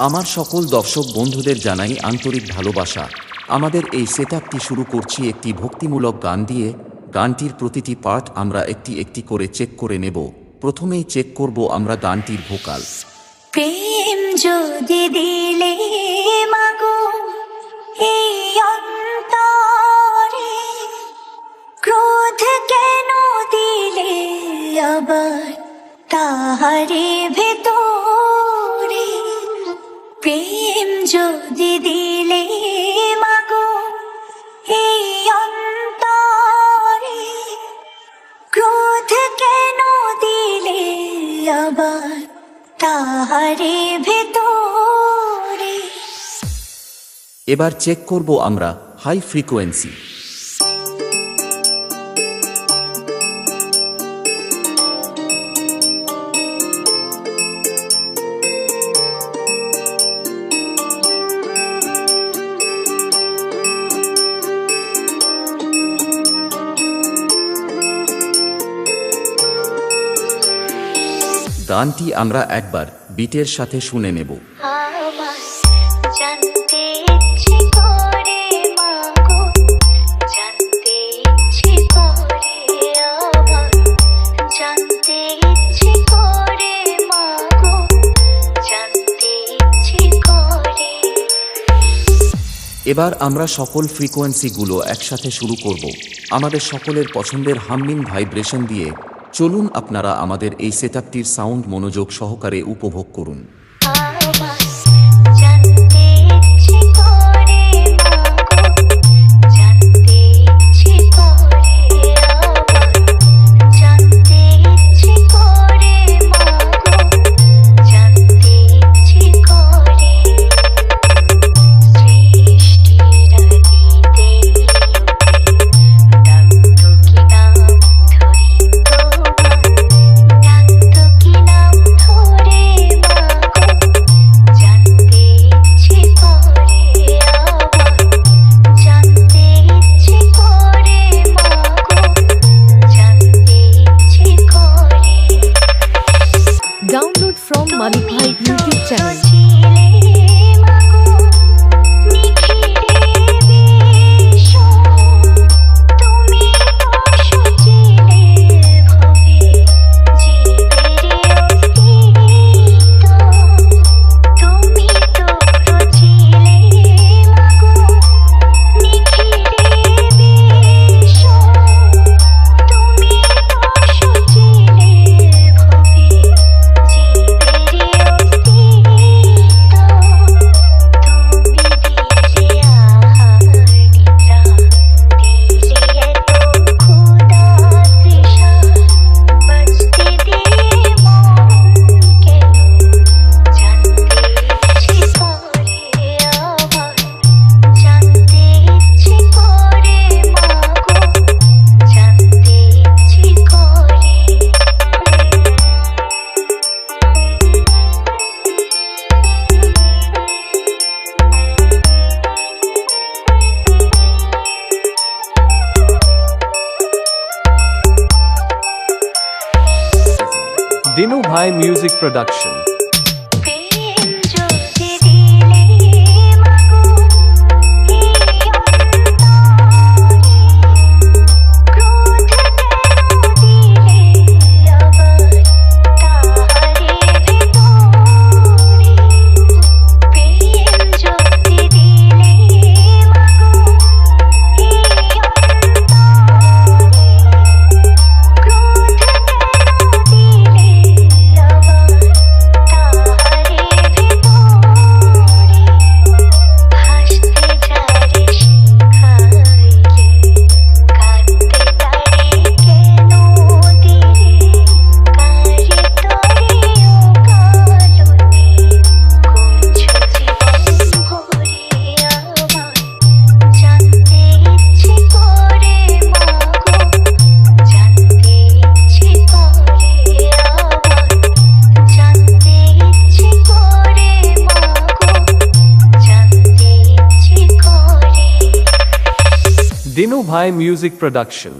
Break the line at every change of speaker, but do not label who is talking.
আমার সকল দর্শক বন্ধুদের জানাই আন্তরিক ভালোবাসা। আমাদের এই সেটআপটি শুরু করছি একটি ভক্তিমূলক গান দিয়ে। গানটির প্রতিটি পার্ট আমরা একটি একটি করে চেক করে নেব। প্রথমেই চেক করব আমরা গানটির ভোকাল।
প্রেম যদি দিলে মাগো এই অন্তরে, ক্রোধ কেন দিলে আবার তাহারে ভেতরে। প্রেম যদি দিলে মাগো এই অন্তরে, ক্রোধ কেন দিলে আবার তাহারে ভেতরে।
এবার চেক করব আমরা হাই ফ্রিকোয়েন্সি। গানটি আমরা একবার বিটের সাথে শুনে নেব।
আমার জানতে ইচ্ছে করে মাগো, জানতে ইচ্ছে করে, আমার জানতে ইচ্ছে করে মাগো, জানতে ইচ্ছে করে।
এবার আমরা সকল ফ্রিকোয়েন্সিগুলো একসাথে শুরু করব আমাদের সকলের পছন্দের হামিং ভাইব্রেশন দিয়ে। চলুন আপনারা আমাদের এই সেটআপটির সাউন্ড মনোযোগ সহকারে উপভোগ করুন।
আমার জানতে ইচ্ছে করে মাগো, জানতে ইচ্ছে করে, আমার জানতে ইচ্ছে করে মাগো, জানতে ইচ্ছে করে। সৃষ্টির আদিতে ডাকতো কি নাম ধরি তোমার, ডাকতো কি নাম ধরে মাগো, জানতে ইচ্ছে করে, আমার জানতে ইচ্ছে করে মাগো, জানতে ইচ্ছে করে।
Download from Malik Bhai YouTube channel. Dinu Bhai Music Production.
প্রেম যদি দিলে মাগো এই অন্তরে, ক্রোধ কেন দিলে আবার তাহারে ভেতরে। প্রেম যদি দিলে মাগো এই অন্তরে, ক্রোধ কেন দিলে আবার তাহারে ভেতরে। হাসতে যারে শিখাইলি, কাঁদতে তারে কেন দিলে, কারে তরে ও কালনে কইছো জীবন ভরে। আমার জানতে ইচ্ছে করে মাগো, জানতে ইচ্ছে করে, আমার জানতে ইচ্ছে করে মাগো, জানতে ইচ্ছে করে।
Dinu Bhai Music Production.